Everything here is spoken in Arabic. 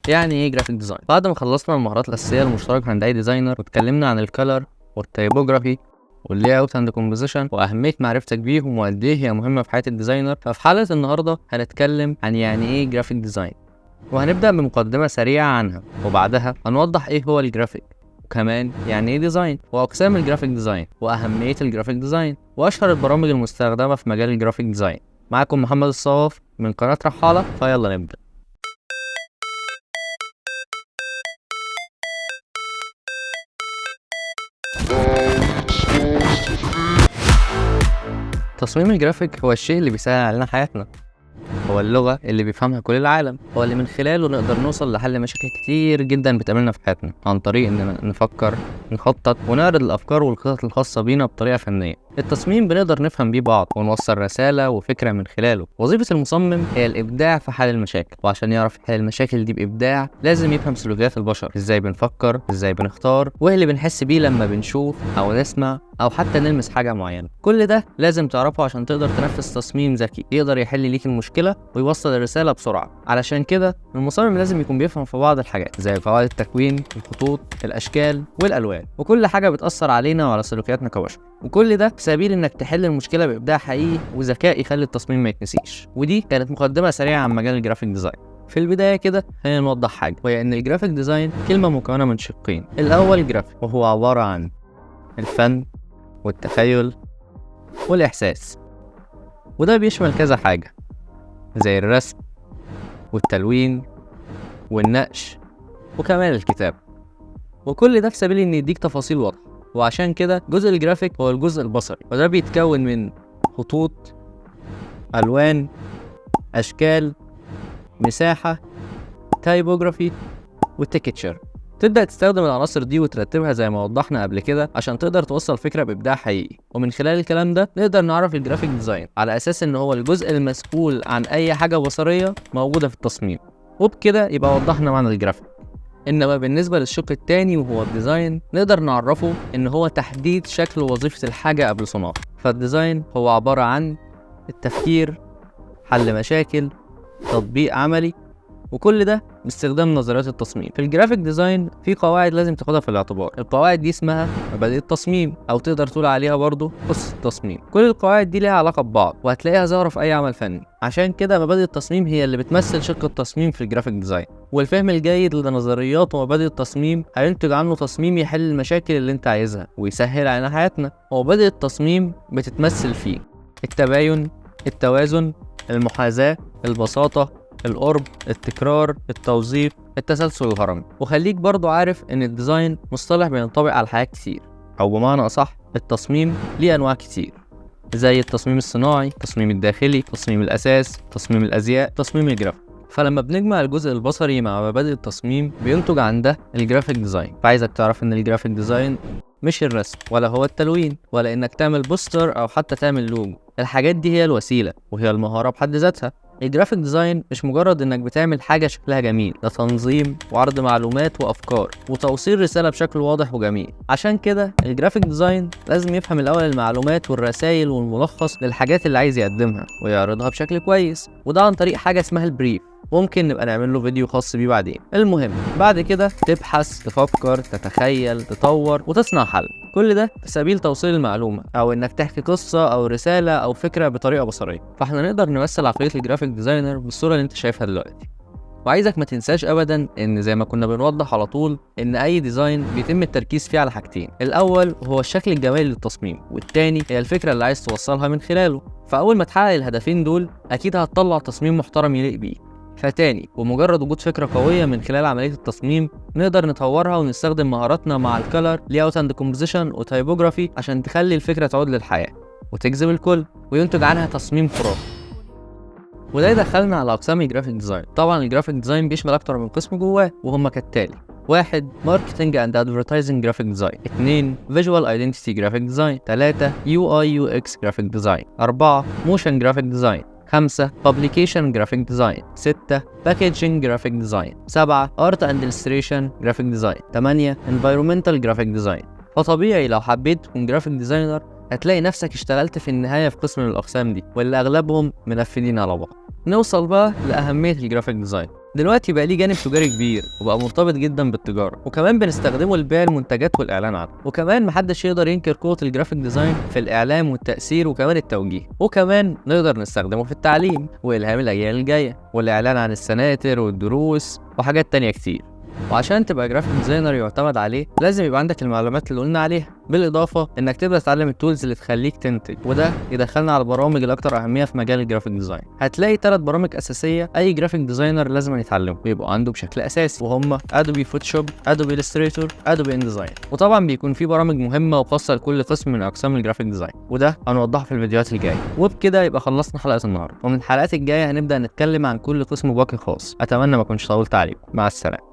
يعني ايه جرافيك ديزاين؟ بعد ما خلصنا المهارات الاساسيه المشتركه عند اي ديزاينر واتكلمنا عن الكالر والتايبوجرافي واللاي اوت اند كومبوزيشن واهميه معرفتك بيهم وقد ايه هي مهمه في حياه الديزاينر، ففي حلقه النهارده هنتكلم عن يعني ايه جرافيك ديزاين، وهنبدا بمقدمه سريعه عنها، وبعدها هنوضح ايه هو الجرافيك، وكمان يعني ايه ديزاين، واقسام الجرافيك ديزاين، واهميه الجرافيك ديزاين، واشهر البرامج المستخدمه في مجال الجرافيك ديزاين. معكم محمد الصواف من قناه رحاله، فيلا نبدا. تصميم الجرافيك هو الشيء اللي بيسهل علينا حياتنا، هو اللغة اللي بيفهمها كل العالم، هو اللي من خلاله نقدر نوصل لحل مشاكل كتير جدا بتقابلنا في حياتنا عن طريق اننا نفكر، نخطط، ونعرض الافكار والخطط الخاصة بينا بطريقة فنية. التصميم بنقدر نفهم بيه بعض ونوصل رسالة وفكرة من خلاله. وظيفة المصمم هي الابداع في حل المشاكل، وعشان يعرف يحل المشاكل دي بابداع لازم يفهم سلوكيات البشر، ازاي بنفكر، ازاي بنختار، وايه اللي بنحس بيه لما بنشوف او نسمع او حتى نلمس حاجة معينة. كل ده لازم تعرفه عشان تقدر تنفذ تصميم ذكي يقدر يحل ليك المشكلة ويوصل الرسالة بسرعة. علشان كده المصمم لازم يكون بيفهم في بعض الحاجات زي قواعد التكوين، الخطوط، الاشكال والالوان، وكل حاجة بتأثر علينا وعلى سلوكياتنا كبشر، وكل ده في سبيل انك تحل المشكلة بإبداع حقيقي وذكاء يخلي التصميم ما يتنسيش. ودي كانت مقدمة سريعة عن مجال الجرافيك ديزاين. في البداية كده خلينا نوضح حاجة، وهي ان الجرافيك ديزاين كلمة مكونة من شقين. الاول جرافيك، وهو عبارة عن الفن والتخيل والإحساس، وده بيشمل كذا حاجة زي الرسم والتلوين والنقش وكمان الكتاب، وكل ده في سبيل ان يديك تفاصيل واضحة. وعشان كده جزء الجرافيك هو الجزء البصري، وده بيتكون من خطوط، ألوان، أشكال، مساحة، تايبوجرافي والتكتشر. تبدأ تستخدم العناصر دي وترتبها زي ما وضحنا قبل كده عشان تقدر توصل فكرة بإبداع حقيقي. ومن خلال الكلام ده نقدر نعرف الجرافيك ديزاين على أساس إن هو الجزء المسؤول عن أي حاجة بصرية موجودة في التصميم، وبكده يبقى وضحنا معنى الجرافيك. إنما بالنسبة للشق التاني وهو الديزاين، نقدر نعرفه إن هو تحديد شكل ووظيفة الحاجة قبل صنعها. فالديزاين هو عبارة عن التفكير، حل مشاكل، تطبيق عملي، وكل ده باستخدام نظريات التصميم. في الجرافيك ديزاين في قواعد لازم تاخدها في الاعتبار. القواعد دي اسمها مبادئ التصميم، او تقدر تقول عليها برضو أسس التصميم. كل القواعد دي ليها علاقة ببعض وهتلاقيها ظاهرة في اي عمل فني. عشان كده مبادئ التصميم هي اللي بتمثل شق التصميم في الجرافيك ديزاين، والفهم الجيد لنظريات ومبادئ التصميم هينتج عنه تصميم يحل المشاكل اللي انت عايزها ويسهل علينا حياتنا. ومبادئ التصميم بتتمثل فيه التباين، التوازن، المحاذاة، البساطة، القرب، التكرار، التوظيف، التسلسل الهرمي. وخليك برضو عارف ان الديزاين مصطلح بينطبق على حاجات كتير، او بمعنى اصح التصميم ليه انواع كتير، زي التصميم الصناعي، التصميم الداخلي، تصميم الاساس، تصميم الازياء، تصميم الجرافيك. فلما بنجمع الجزء البصري مع مبادئ التصميم بينتج عن ده الجرافيك ديزاين. فعايزك تعرف ان الجرافيك ديزاين مش الرسم ولا هو التلوين ولا انك تعمل بوستر او حتى تعمل لوجو. الحاجات دي هي الوسيلة وهي المهارة بحد ذاتها. الجرافيك ديزاين مش مجرد انك بتعمل حاجة شكلها جميل، ده تنظيم وعرض معلومات وافكار وتوصيل رسالة بشكل واضح وجميل. عشان كده الجرافيك ديزاين لازم يفهم الاول المعلومات والرسائل والملخص للحاجات اللي عايز يقدمها ويعرضها بشكل كويس، وده عن طريق حاجة اسمها البريف، ممكن نبقى نعمل له فيديو خاص بيه بعدين. المهم بعد كده تبحث، تفكر، تتخيل، تطور وتصنع حل، كل ده في سبيل توصيل المعلومة او انك تحكي قصة او رسالة او فكرة بطريقة بصرية. فاحنا نقدر نمثل عقلية الجرافيك ديزاينر بالصورة اللي انت شايفها دلوقتي. وعايزك ما تنساش ابدا ان زي ما كنا بنوضح على طول ان اي ديزاين بيتم التركيز فيه على حاجتين، الاول هو الشكل الجمالي للتصميم، والتاني هي الفكرة اللي عايز توصلها من خلاله. فاول ما تحقق الهدفين دول اكيد هتطلع تصميم محترم يليق بيه. فتاني، بمجرد وجود فكرة قوية من خلال عملية التصميم نقدر نطورها ونستخدم مهاراتنا مع الكالر، لاي اوت اند كومبوزيشن وتايبوجرافي عشان تخلي الفكرة تعود للحياة وتجذب الكل وينتج عنها تصميم خرافي. وده يدخلنا على اقسام الجرافيك ديزاين. طبعا الجرافيك ديزاين بيشمل اكتر من قسم جواه وهم كالتالي: 1. ماركتنج اند ادفرتايزنج جرافيك ديزاين، 2. فيجوال ايدنتيتي جرافيك ديزاين، 3. يو اي يو اكس جرافيك ديزاين، 4. موشن جرافيك ديزاين، 5. Publication Graphic Design، 6. Packaging Graphic Design، 7. Art and Illustration Graphic Design، 8. Environmental Graphic Design. فطبيعي لو حبيت تكون جرافيك ديزاينر هتلاقي نفسك اشتغلت في النهاية في قسم من الأقسام دي، واللي أغلبهم منفذين على بعض. نوصل بقى لأهمية الجرافيك ديزاين. دلوقتي بقى ليه جانب تجاري كبير وبقى مرتبط جدا بالتجاره، وكمان بنستخدمه لبيع المنتجات والاعلان عنها. وكمان محدش يقدر ينكر قوه الجرافيك ديزاين في الاعلام والتاثير وكمان التوجيه. وكمان نقدر نستخدمه في التعليم والهام الاجيال الجايه والاعلان عن السناتر والدروس وحاجات تانية كتير. وعشان تبقى جرافيك ديزاينر يعتمد عليه لازم يبقى عندك المعلومات اللي قلنا عليها، بالاضافه انك تبدا تتعلم التولز اللي تخليك تنتج. وده يدخلنا على البرامج الاكثر اهميه في مجال الجرافيك ديزاين. هتلاقي 3 برامج اساسيه اي جرافيك ديزاينر لازم يتعلمهم ويبقوا عنده بشكل اساسي، وهم ادوبي فوتوشوب، ادوبي الستريتور، ادوبي ان ديزاين. وطبعا بيكون في برامج مهمه وخاصه لكل قسم من اقسام الجرافيك ديزاين، وده هنوضحه في الفيديوهات الجايه. وبكده يبقى خلصنا حلقه النهارده، ومن الحلقات الجايه هنبدا نتكلم عن كل قسم بواقي خاص. اتمنى ما اكونش طولت عليكم. مع السلامه.